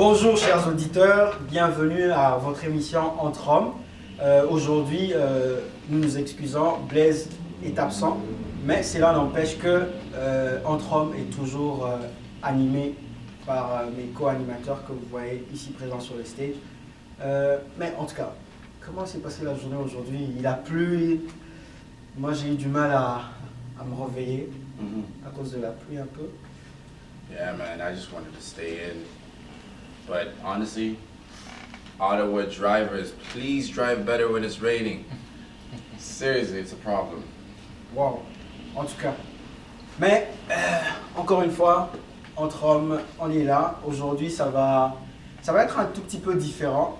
Bonjour chers auditeurs, bienvenue à votre émission Entre Hommes. Aujourd'hui, nous nous excusons, Blaise est absent, mais cela n'empêche que Entre Hommes est toujours animé par mes co-animateurs que vous voyez ici présents sur le stage. Mais en tout cas, comment s'est passée la journée aujourd'hui? Il a plu, moi j'ai eu du mal à me réveiller à cause de la pluie un peu. Yeah, man, I just wanted to stay in. But honestly, Ottawa drivers, please drive better when it's raining. Seriously, it's a problem. Wow, en tout cas. Mais, encore une fois, Entre Hommes, on est là. Aujourd'hui, ça va être un tout petit peu différent.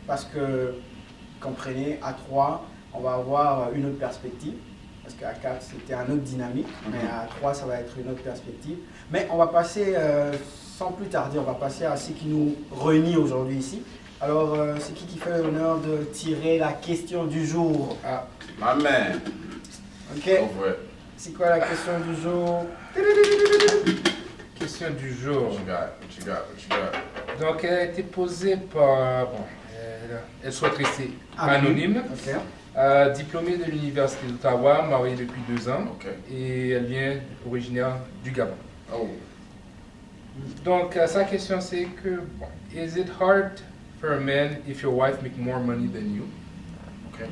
Parce que, comprenez, à 3, on va avoir une autre perspective. Parce qu'à 4, c'était un autre dynamique. Mais à 3, ça va être une autre perspective. Mais on va passer, sans plus tarder, on va passer à ce qui nous réunit aujourd'hui ici. Alors, c'est qui fait l'honneur de tirer la question du jour? Ah, my man. Ok. Go for it. C'est quoi la question du jour? Question du jour. What you got? What you got? What you got? Donc, elle a été posée par. Bon, elle souhaite rester anonyme. Ok. Diplômée de l'Université d'Ottawa, mariée depuis 2 ans. Ok. Et elle vient originaire du Gabon. Oh. Donc, sa question c'est que, bon, is it hard for a man if your wife make more money than you? Okay.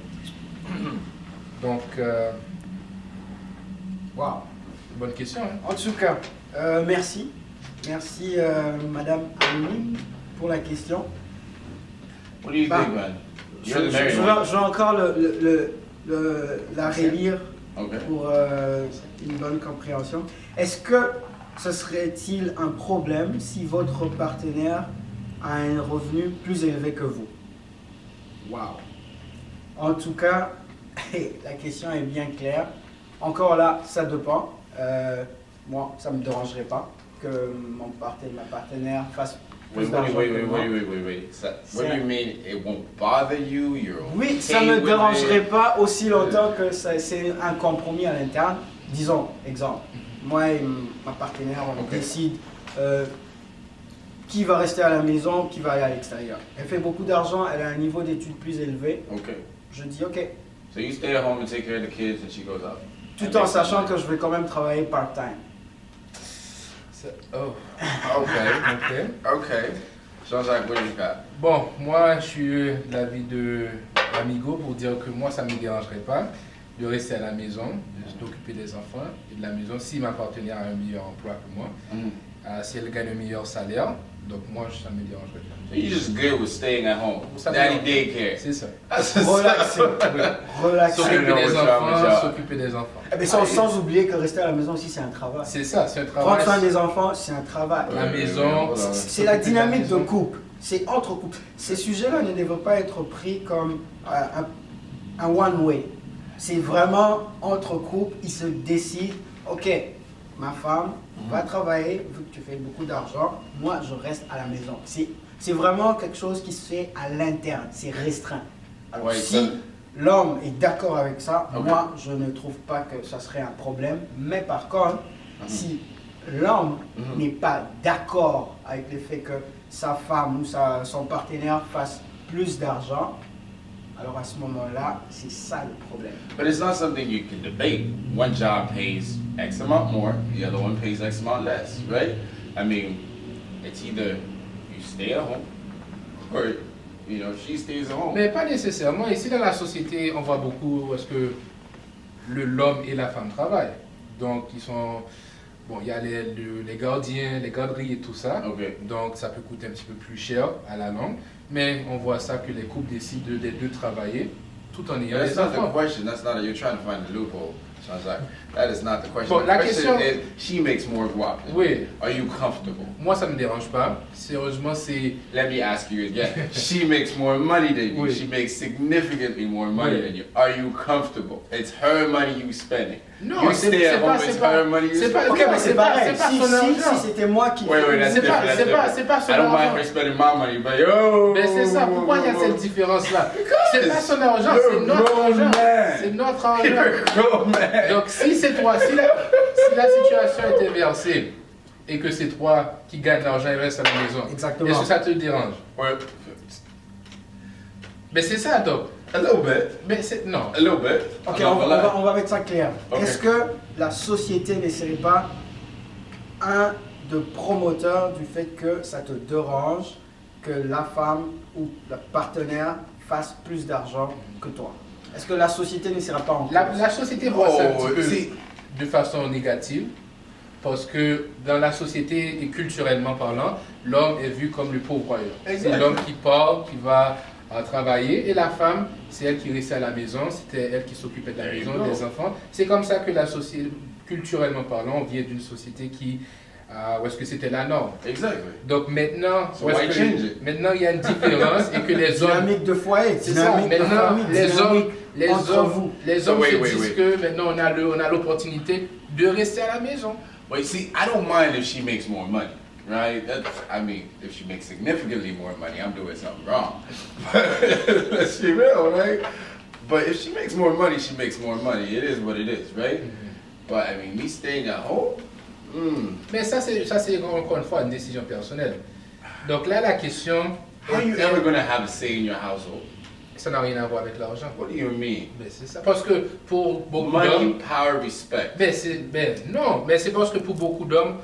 Donc, Wow. bonne question. Hein? En tout cas, merci. Merci, Madame Annie, pour la question. What do you Bah, think, man? Je You're the married vais one. encore la relire Okay. pour une bonne compréhension. Est-ce que ce serait-il un problème si votre partenaire a un revenu plus élevé que vous? Wow. En tout cas, la question est bien claire. Encore là, ça dépend. Moi, ça ne me dérangerait pas que ma partenaire fasse plus Wait, d'argent que moi. wait. So, what do you mean? It won't bother you? You're okay Oui, ça ne me with dérangerait it? pas aussi longtemps que c'est un compromis à l'interne. Disons, exemple, moi et ma partenaire, on Ok. décide qui va rester à la maison, qui va aller à l'extérieur. Elle fait beaucoup d'argent, elle a un niveau d'études plus élevé. Okay. Je dis ok, So you stay at home and take care of the kids, and she goes out. tout en sachant que je vais quand même travailler part-time. Oh, Okay. ok. Okay. Jean-Jacques, what do you got? Bon, moi, je suis de l'avis de Amigo pour dire que moi, ça ne me dérangerait pas de rester à la maison, de s'occuper des enfants et de la maison si ma partenaire a un meilleur emploi que moi, si elle gagne un meilleur salaire. Donc moi, ça ne me dérangerait pas. So you're just good with staying at home. Ça me Daddy dérange. daycare. C'est ça. Relaxer, relaxer. S'occuper S'occuper des what's wrong with enfants, y'all. s'occuper des enfants. Eh bien, sans oublier que rester à la maison aussi, c'est un travail. C'est ça, c'est un Prendre soin travail. des enfants, c'est un travail. La maison, Voilà. C'est la s'occuper de la dynamique de maison. couple, c'est entre couples. Ces sujets-là ne devraient pas être pris comme un one-way. C'est vraiment entre couples, ils se décident, ok, ma femme va travailler, vu que tu fais beaucoup d'argent, moi je reste à la maison. C'est vraiment quelque chose qui se fait à l'interne, c'est restreint. Alors Ouais, si ça- l'homme est d'accord avec ça, Ok. moi je ne trouve pas que ça serait un problème. Mais par contre, si l'homme n'est pas d'accord avec le fait que sa femme ou son partenaire fasse plus d'argent, alors à ce moment-là, c'est ça le problème. But it's not something you can debate. One job pays X amount more, the other one pays X amount less, right? I mean, it's either you stay at home or, you know, she stays at home. Mais pas nécessairement. Ici dans la société, on voit beaucoup où est-ce que l'homme et la femme travaillent. Donc ils sont, bon, il y a les gardiens, les garderies et tout ça. Okay. Donc ça peut coûter un petit peu plus cher à la longue. Mais on voit ça que les couples décident des deux travailler tout en ayant That's des not the enfants. question. That's not. You're trying to find a loophole, Jean-Jacques. That is not the question. Bon, the la question question- is, she makes more guap. Oui, Are you comfortable? moi ça me dérange pas. Sérieusement, c'est Let me ask you again. She makes more money than you. Oui. She makes significantly more money Oui. than you. Are you comfortable? It's her money you spending. non, You c'est stay at c'est home, pas, it's c'est pas, her money you c'est pas, spending. Ok, non, mais c'est pareil. c'est pas Si, son argent. si c'était moi qui Wait, that's C'est different. pas- That's c'est pas- different. c'est pas son I don't mind argent. her spending my money, but yo. Mais c'est ça, pourquoi il y a cette différence-là? C'est pas son argent, c'est You're a notre grown argent. man. C'est notre You're argent. a grown man. Donc si c'est toi, si la situation est inversée, et que c'est toi qui gagne l'argent et reste à la maison. Exactement. Est-ce que ça te dérange? Or, Mais c'est ça, Doc. a little bit. Mais c'est... Non. A little bit. Ok, I'm not gonna lie. on va mettre ça clair. Ok. Est-ce que la société ne serait pas un de promoteurs du fait que ça te dérange que la femme ou le partenaire fasse plus d'argent que toi? Est-ce que la société ne sera pas en cause? La société voit ça un Oh, petit peu c'est- de façon négative parce que dans la société et culturellement parlant, l'homme est vu comme le pourvoyeur. C'est Exact. l'homme qui part, qui va travailler et la femme, c'est elle qui restait à la maison, c'était elle qui s'occupait de la There you maison, go. des enfants. C'est comme ça que la société, culturellement parlant, on vient d'une société qui, où est-ce que c'était la norme. Exactly. Donc maintenant, So où est-ce why que- change it? maintenant il y a une différence et que les hommes Dynamique de foyer, c'est ça. dynamique de Maintenant, famille, les hommes, dynamique entre vous. les So hommes wait, se wait, disent wait. que maintenant on a l'opportunité de rester à la maison. Wait, see, I don't mind if she makes more money, right? That's, I mean, if she makes significantly more money, I'm doing something wrong. Let's be real, right? But if she makes more money, she makes more money. It is what it is, right? But I mean, me staying at home, Mais ça c'est encore une fois une décision personnelle. Donc là la question, how are you ever gonna have a say in your household? ça n'a rien à voir avec l'argent. What do you mean? Mais c'est ça. Parce que pour beaucoup Money, d'hommes, power, respect. non, mais c'est parce que pour beaucoup d'hommes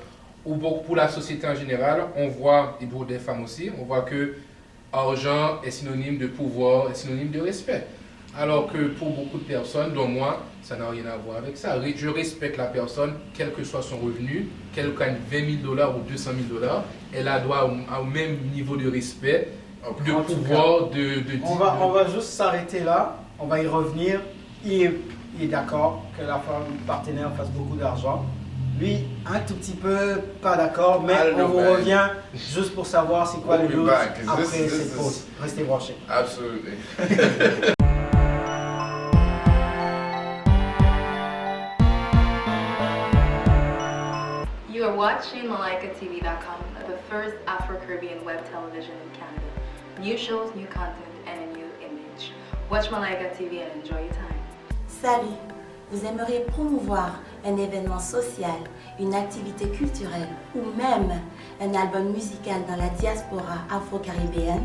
ou pour la société en général, on voit, et pour des femmes aussi, on voit que argent est synonyme de pouvoir, est synonyme de respect. Alors que pour beaucoup de personnes, dont moi, ça n'a rien à voir avec ça. Je respecte la personne, quel que soit son revenu, qu'elle gagne 20 000 $ ou 200 000 $, elle a droit au même niveau de respect, de En tout pouvoir, de On va juste s'arrêter là, on va y revenir. Il est d'accord que la femme partenaire fasse beaucoup d'argent. Lui, un tout petit peu pas d'accord, mais I don't on know, vous man. revient juste pour savoir c'est quoi We'll les be news back, 'cause après this cette is- pause. Restez branchés. Absolutely. You are watching MalaikaTV.com, the first Afro-Caribbean web television in Canada. New shows, new content, and a new image. Watch Malaika TV and enjoy your time. Salut, vous aimeriez promouvoir un événement social, une activité culturelle ou même un album musical dans la diaspora afro-caribéenne?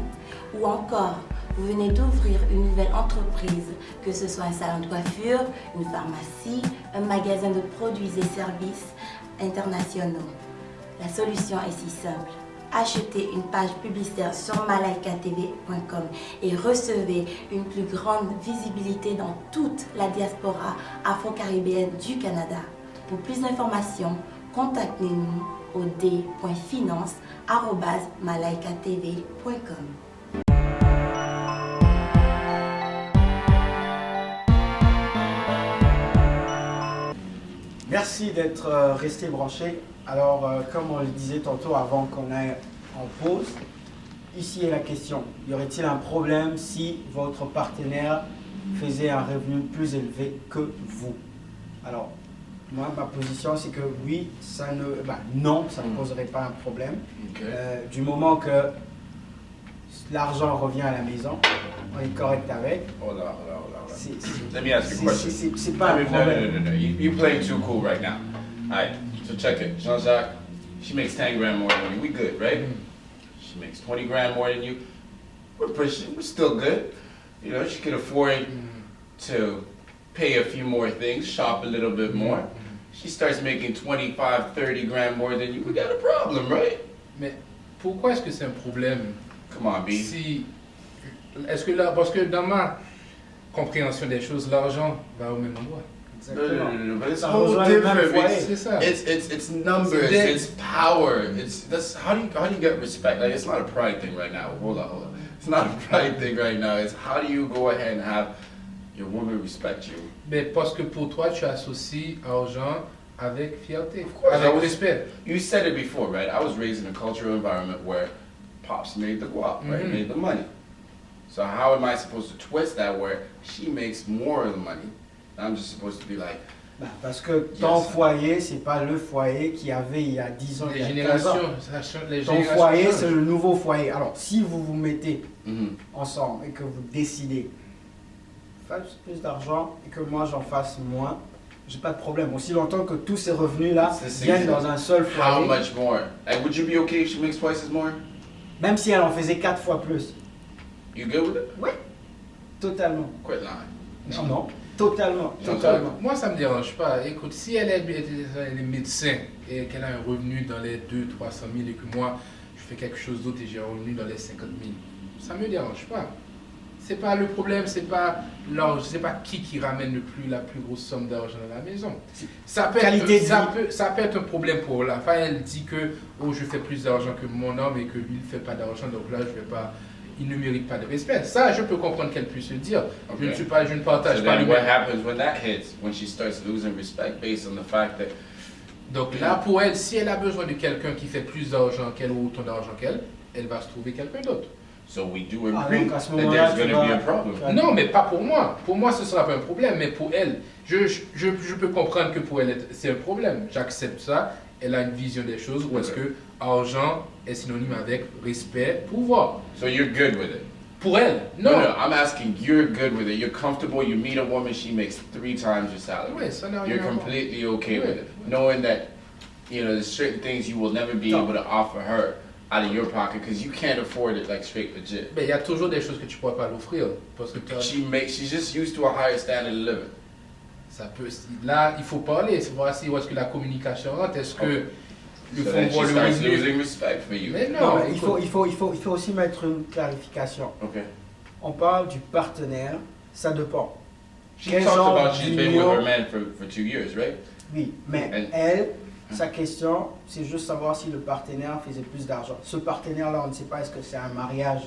Ou encore, vous venez d'ouvrir une nouvelle entreprise, que ce soit un salon de coiffure, une pharmacie, un magasin de produits et services internationaux. La solution est si simple. Achetez une page publicitaire sur malaikatv.com et recevez une plus grande visibilité dans toute la diaspora afro-caribéenne du Canada. Pour plus d'informations, contactez-nous au d.finance@malaikatv.com. Merci d'être resté branché. Alors, comme on le disait tantôt avant qu'on aille en pause, ici est la question. Y aurait-il un problème si votre partenaire faisait un revenu plus élevé que vous? Alors, moi, ma position, c'est que oui, non, ça ne poserait pas un problème. Okay. Du moment que l'argent revient à la maison, on est correct avec. Hold on. C'est- Let me ask you a question. C'est pas un No, problème. no. You playing too cool right now. Alright, so check it. Jean-Jacques, she makes 10 grand more than you. We good, right? She makes 20 grand more than you. We're still good. You know, she can afford to pay a few more things, shop a little bit more. She starts making 25, 30 grand more than you. We got a problem, right? Mais pourquoi est-ce que c'est un problème Come on, B. si... Est-ce que là, parce que dans ma compréhension des choses, l'argent va au même endroit. Exactement. But it's Ça all rejoint le même different. foyer. C'est ça. It's numbers, C'est- it's power. That's how do you get respect? Like it's not a pride thing right now. Hold on. It's not a pride thing right now. It's how do you go ahead and have your woman respect you? Mais parce que pour toi, tu associes argent avec fierté, course, I avec was- respect. You said it before, right? I was raised in a cultural environment where pops made the guap, right? Mhm. Made the money. So how am I supposed to twist that where she makes more of the money? And I'm just supposed to be like, Parce que ton Yes. foyer, c'est pas le foyer qu'il y avait il y a 10 ans, Les il y a 15 ans. générations, ça change, les Ton générations foyer, changent. c'est le nouveau foyer. Alors, si vous vous mettez mhm. ensemble et que vous décidez, faites plus d'argent et que moi j'en fasse moins, j'ai pas de problème. Aussi longtemps que tous ces revenus-là C'est viennent exact. dans un seul How foyer. much more? Like, would you be okay if she makes twice as more? Même si elle en faisait 4 fois plus. You good with it? Oui, totalement. Quit lying. Non, non, totalement, Non, totalement. Moi, ça me dérange pas. Écoute, si elle est médecin et qu'elle a un revenu dans les 200 000 300 000 et que moi, je fais quelque chose d'autre et j'ai un revenu dans les 50 000, ça me dérange pas. C'est pas le problème, c'est pas l'argent, c'est pas qui ramène la plus grosse somme d'argent dans la maison. Ça peut, Qualité de ça peut être un problème pour la femme. Elle dit que oh, je fais plus d'argent que mon homme et que lui il fait pas d'argent, donc là je vais pas, il ne mérite pas de respect. Ça, je peux comprendre qu'elle puisse le dire. Je ne Okay. je ne partage So pas le then what même. happens when that hits? When she starts losing respect based on the fact that Donc là, pour elle, si elle a besoin de quelqu'un qui fait plus d'argent qu'elle ou autant d'argent qu'elle, elle va se trouver quelqu'un d'autre. so we do Ah, agree donc à ce that moment-là, there's tu going to be vas- a problem. tu vas- Non, mais pas pour moi. Pour moi, ce ne sera pas un problème, mais pour elle, je peux comprendre que pour elle, c'est un problème. J'accepte ça. Elle a une vision des choses où est-ce que argent est synonyme avec respect, pouvoir. So you're good with it? Pour elle, No, non. no, I'm asking, you're good with it. You're comfortable. You meet a woman, she makes 3 times your salary. Ouais, ça n'a rien You're à voir. completely okay Ouais, with it, ouais. knowing that, you know, there's certain things you will never be Non. able to offer her out of your pocket because you can't afford it like straight legit. Ben, il y a toujours des choses que tu ne pourras pas l'offrir. Parce que She's just used to a higher standard of living. ça peut, là, il faut parler. C'est voir si où est-ce que la communication rentre. Est-ce que Okay. le So fond then she voit le starts revenu? losing respect for you. Mais Non, non, mais il faut aussi mettre une clarification. Okay. On parle du partenaire, ça dépend. She Quel talked genre about she's been with d'union- her man for 2 years, right? Oui, mais Elle- elle, sa question, c'est juste savoir si le partenaire faisait plus d'argent. Ce partenaire-là, on ne sait pas, est-ce que c'est un mariage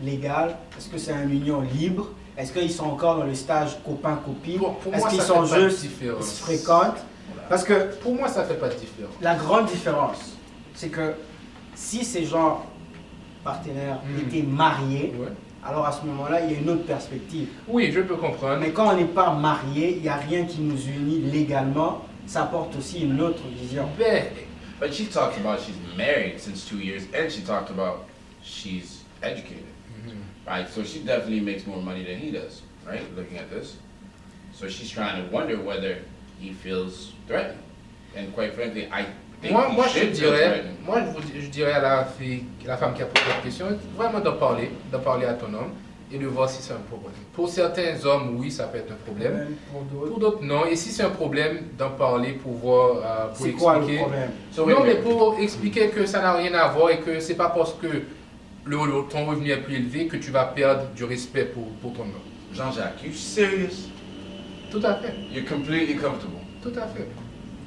légal? Est-ce que c'est une union libre? Est-ce qu'ils sont encore dans le stage copain-copine? Pour Est-ce moi, qu'ils ça sont fait pas de juste, ils différence. se fréquentent? Parce que Pour moi, ça fait pas de différence. la grande différence, c'est que si ces gens partenaires étaient mariés, Ouais. alors à ce moment-là, il y a une autre perspective. Oui, je peux comprendre. Mais quand on n'est pas marié, il n'y a rien qui nous unit légalement, ça apporte aussi une autre vision. Ben, But she talked about she's married since 2 years, and she talked about she's educated, right? So she definitely makes more money than he does, right? Looking at this, so she's trying to wonder whether he feels threatened, and quite frankly, I think moi, he moi, je should feel dirais, threatened. je dirais à la femme qui a posé la question, vraiment d'en parler à ton homme et de voir si c'est un problème. Pour certains hommes, oui, ça peut être un problème. Pour d'autres, Pour d'autres, non. Et si c'est un problème, d'en parler pour voir, pour c'est quoi le expliquer. problème? So wait, Non, mais wait, pour expliquer que ça n'a rien à voir et que c'est pas parce que ton revenu est plus élevé que tu vas perdre du respect pour ton homme. Jean-Jacques, you serious? Tout à fait, You're completely comfortable. tout à fait.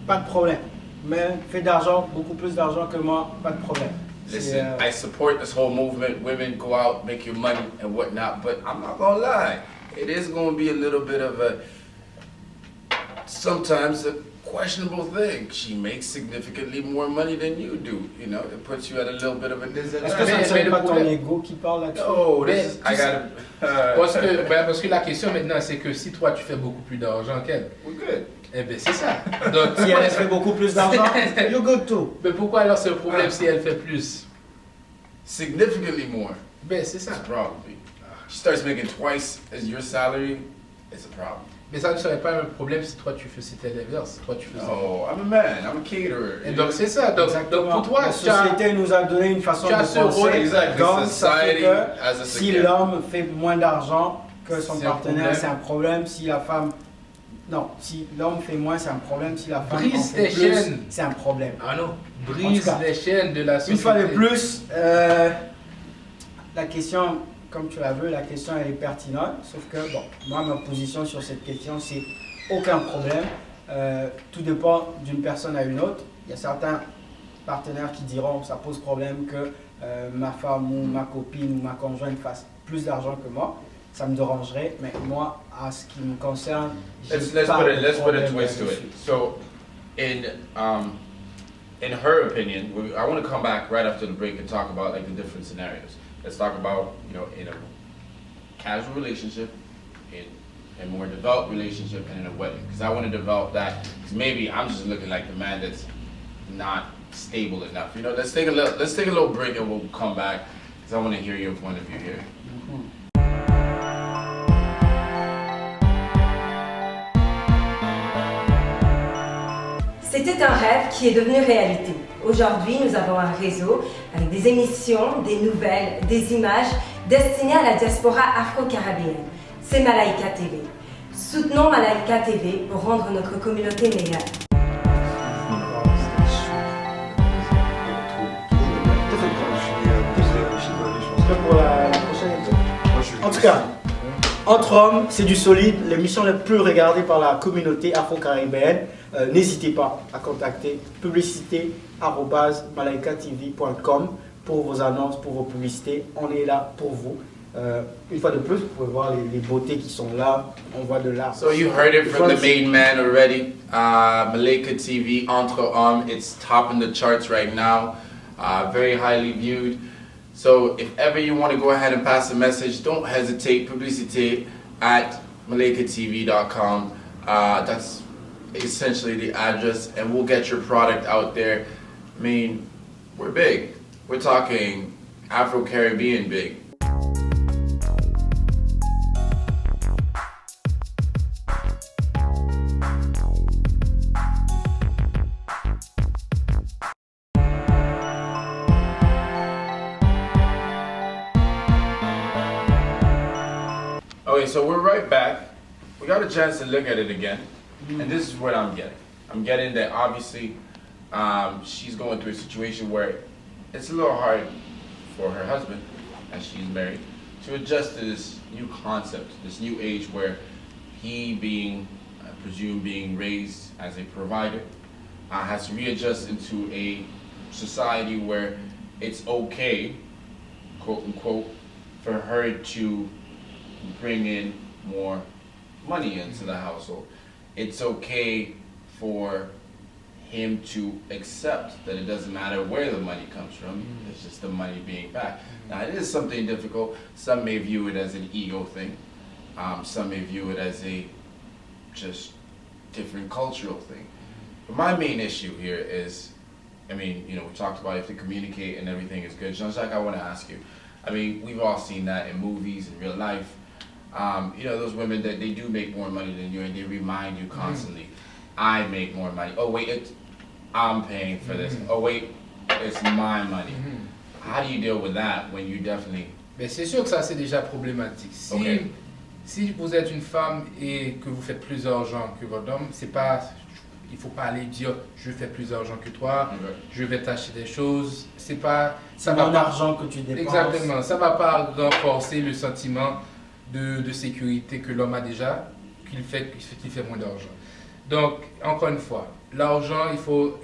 Pas de problème. Mais fait d'argent, beaucoup plus d'argent que moi, pas de problème. C'est, Listen, I support this whole movement. Women go out, make your money and whatnot. But I'm not gonna lie, it is gonna be a little bit of sometimes a questionable thing. She makes significantly more money than you do. You know, it puts you at a little bit of a Est-ce que disadvantage. ça ne mais serait le pas ton problème- ego qui parle là-dessus? No, Mais this is, tu I sais- gotta. Parce que la question maintenant, c'est que si toi tu fais beaucoup plus d'argent qu'elle, We're good. eh bien c'est ça. Donc, Si elle fait beaucoup plus d'argent, you good too. mais pourquoi alors c'est un problème si elle fait plus? Significantly more. Ben c'est ça. It's probably. She starts making twice as your salary. It's a problem. Mais ça ne serait pas un problème si toi tu faisais l'inverse. Toi tu faisais. Oh, I'm a man. I'm a caterer. Et donc c'est ça. Donc pour toi, la tu as- société nous a donné une façon tu as de ce rôle, penser. exactly. Donc, ça fait Society que as a si second. l'homme fait moins d'argent que son C'est un partenaire, problème. c'est un problème. Si la femme... Non, si l'homme fait moins, c'est un problème. Si la femme Brise en fait tes plus, chaînes. c'est un problème. Ah non, En brise tout cas, les chaînes de la société. Une fois de plus, la question, comme tu la veux, la question elle est pertinente. Sauf que, bon, moi, ma position sur cette question, c'est aucun problème. Tout dépend d'une personne à une autre. Il y a certains partenaires qui diront ça pose problème que ma femme ou ma copine ou ma conjointe fasse plus d'argent que moi. Ça me dérangerait, mais moi, à ce qui me concerne, j'ai Let's pas de put a problème twist to là-dessus. it. So, in her opinion, I want to come back right after the break and talk about like the different scenarios. Let's talk about, you know, in a casual relationship, in a more developed relationship, and in a wedding. Because I want to develop that. Because maybe I'm just looking like the man that's not stable enough. You know, let's take a little break and we'll come back. Because I want to hear your point of view here. C'était un rêve qui est devenu réalité. Aujourd'hui, nous avons un réseau avec des émissions, des nouvelles, des images destinées à la diaspora afro-caribéenne. C'est Malaika TV. Soutenons Malaika TV pour rendre notre communauté meilleure. Pour la prochaine épisode. En tout cas, Entre Hommes, c'est du solide, l'émission la plus regardée par la communauté afro-caribéenne. N'hésitez pas à contacter publicité@malaikatv.com pour vos annonces, pour vos publicités. On est là pour vous. Une fois de plus, vous pouvez voir les beautés qui sont là. On voit de l'art. So you heard it from the main man already. Malaika TV, Entre Hommes, it's top in the charts right now. Very highly viewed. So if ever you want to go ahead and pass a message, don't hesitate. Publicité at malaikatv.com. That's essentially the address, and we'll get your product out there. I mean, we're big. We're talking Afro-Caribbean big. Okay, so we're right back. We got a chance to look at it again, and this is what I'm getting. I'm getting that obviously she's going through a situation where it's a little hard for her husband, as she's married, to adjust to this new concept, this new age where he being, I presume, being raised as a provider, has to readjust into a society where it's okay, quote unquote, for her to bring in more money into the household. It's okay for him to accept that it doesn't matter where the money comes from, it's just the money being back. Now it is something difficult. Some may view it as an ego thing. Some may view it as a just different cultural thing. But my main issue here is, I mean, you know, we talked about if to communicate and everything is good. Jean-Jacques, I want to ask you, I mean, we've all seen that in movies, in real life. You know, those women that they do make more money than you and they remind you constantly, I make more money. Oh wait, I'm paying for this. Oh wait, it's my money. How do you deal with that when you definitely... Mais c'est sûr que ça c'est déjà problématique. Si vous êtes une femme et que vous faites plus d'argent que votre homme, c'est pas, il faut pas aller dire je fais plus d'argent que toi, je vais t'acheter des choses. C'est pas, ça va pas argent que tu dépenses. Exactement, ça va pas renforcer le sentiment de sécurité que l'homme a déjà, qu'il fait moins d'argent. Donc, encore une fois, l'argent, il faut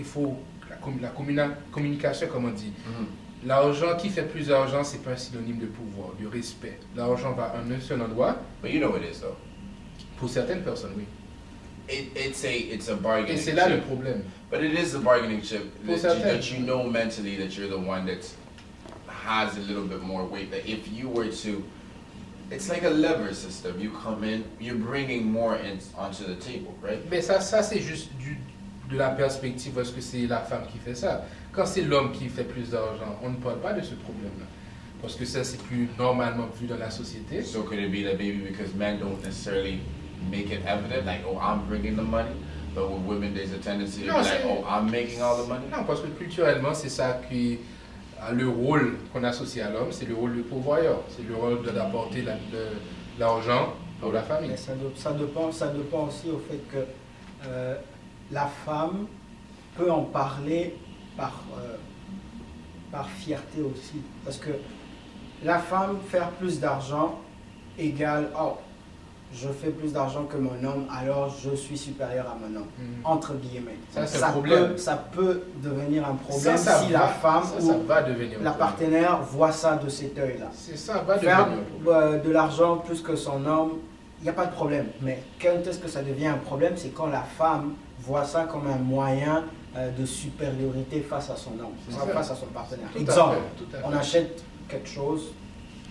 la communication, comme on dit. L'argent, qui fait plus d'argent, c'est pas un synonyme de pouvoir, de respect. L'argent va à un seul endroit. But you know it is though. Pour certaines personnes, oui. It's a bargaining chip. Et c'est là le problème. But it is a bargaining chip Pour that you know mentally that you're the one that has a little bit more weight. That if you were to, it's like a lever system. You come in, you're bringing more onto the table, right? Mais ça c'est juste de la perspective parce que c'est la femme qui fait ça. Quand c'est l'homme qui fait plus d'argent, on ne parle pas de ce problème-là. Parce que ça, c'est plus normalement vu dans la société. So could it be that maybe because men don't necessarily make it evident, like, oh, I'm bringing the money, but with women, there's a tendency to be like, oh, I'm making all the money? Non, parce que culturellement, c'est ça qui... Le rôle qu'on associe à l'homme, c'est le rôle de pourvoyeur. C'est le rôle d'apporter l'argent pour la famille. Mais ça dépend aussi au fait que la femme peut en parler par fierté aussi. Parce que la femme, faire plus d'argent égale, oh, je fais plus d'argent que mon homme, alors je suis supérieur à mon homme, entre guillemets. Ça peut devenir un problème si la femme ou la partenaire voit ça de cet œil-là. Ça va faire devenir de l'argent plus que son homme, il n'y a pas de problème. Mais quand est-ce que ça devient un problème, c'est quand la femme voit ça comme un moyen de supériorité face à son homme, face à son partenaire. Exemple, on achète quelque chose,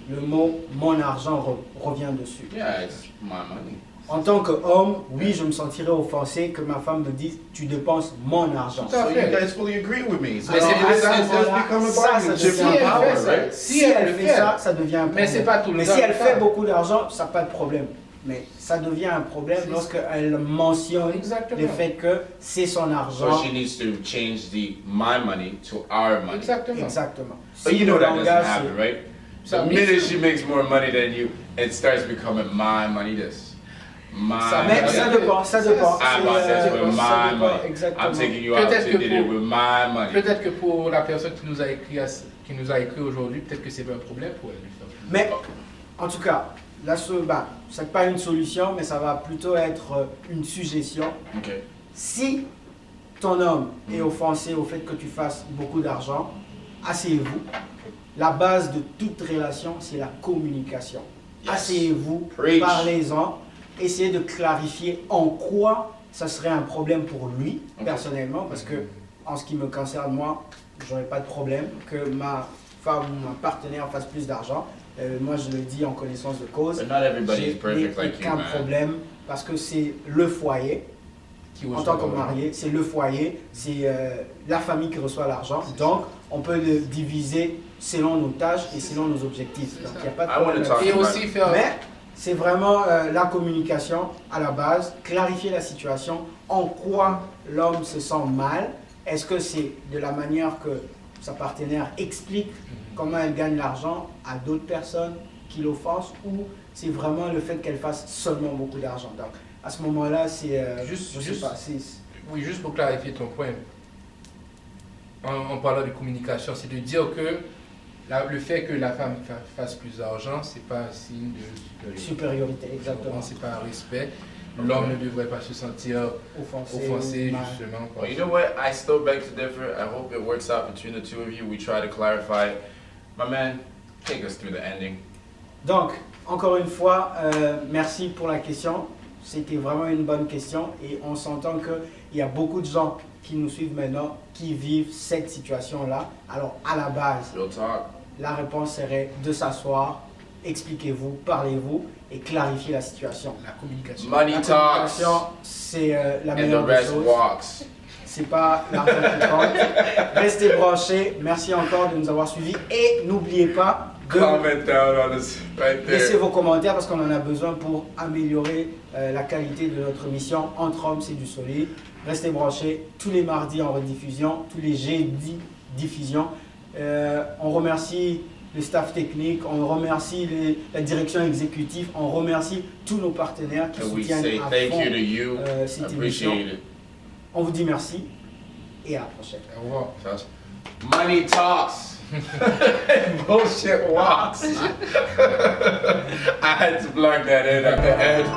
le mot « mon argent » revient dessus. Yeah, it's my money. En tant qu'homme, oui, je me sentirais offensé que ma femme me dise « tu dépenses mon argent ». So you guys fully agree with me. So Mais c'est right? Si elle fait ça, ça devient un problème. Mais c'est pas tout le temps. Mais si elle fait beaucoup d'argent, ça n'a pas de problème. Mais ça devient un problème C'est- lorsqu'elle mentionne Exactement. le fait que c'est son argent. So she needs to change the my money to our money. Exactement. Exactement. But you Si know le that doesn't langage, happen, right? Ça The makes minute sense. she makes more money than you, it starts becoming my money this. My Mais money ça that. dépend, ça dépend. I bought C'est, this euh, with ça my dépend, money. exactement. I'm taking you out Peut-être to que dinner pour- with my money. Peut-être que pour la personne qui nous a écrit, aujourd'hui, peut-être que c'est pas un problème pour elle de faire plus. Mais en tout cas, c'est pas une solution, mais ça va plutôt être une suggestion. Okay. Si ton homme est offensé au fait que tu fasses beaucoup d'argent, asseyez-vous. La base de toute relation, c'est la communication. Yes. Asseyez-vous, Preach. parlez-en, essayez de clarifier en quoi ça serait un problème pour lui, Ok. personnellement, parce que en ce qui me concerne, moi, j'aurais pas de problème que ma femme ou ma partenaire fasse plus d'argent. Moi, je le dis en connaissance de cause. But not everybody J'ai is perfect like you, aucun man. problème parce que c'est le foyer. Qui En reçoit tant que l'argent. marié, c'est le foyer, c'est la famille qui reçoit l'argent. Donc, on peut le diviser selon nos tâches et selon nos objectifs. C'est Donc, ça. il n'y a pas de I wanna problème. talk Et là-dessus. aussi faire. Mais c'est vraiment la communication à la base, clarifier la situation, en quoi l'homme se sent mal. Est-ce que c'est de la manière que sa partenaire explique comment elle gagne l'argent à d'autres personnes qui l'offensent, ou c'est vraiment le fait qu'elle fasse seulement beaucoup d'argent. Donc, à ce moment-là, c'est... Juste- je sais juste- pas, c'est... Oui, juste pour clarifier ton point, en parlant de communication, c'est de dire que le fait que la femme fasse plus d'argent, c'est pas un signe de supériorité. Supériorité, exactement. C'est pas un respect. L'homme ne devrait pas se sentir offensé ou mal. justement. par Well, you know what? I still beg to differ. I hope it works out between the two of you. We try to clarify. My man, take us through the ending. Donc, encore une fois, merci pour la question. C'était vraiment une bonne question et on s'entend qu'il y a beaucoup de gens qui nous suivent maintenant qui vivent cette situation-là. Alors, à la base, Real talk. la réponse serait de s'asseoir, expliquez-vous, parlez-vous et clarifier la situation. La communication. Money La talks communication, c'est la and meilleure the des rest choses. walks. C'est pas l'argent qui compte. Restez branchés. Merci encore de nous avoir suivis et n'oubliez pas de Comment down on us right laissez there. vos commentaires parce qu'on en a besoin pour améliorer la qualité de notre mission. Entre hommes, c'est du solide. Restez branchés tous les mardis en rediffusion, tous les jeudis diffusion. On remercie le staff technique, on remercie la direction exécutive, on remercie tous nos partenaires qui And we soutiennent say à thank fond you to you. cette émission. Appreciate it. On vous dit merci et à la prochaine. Au revoir. Money talks. Bullshit walks. I had to plug that in at the end.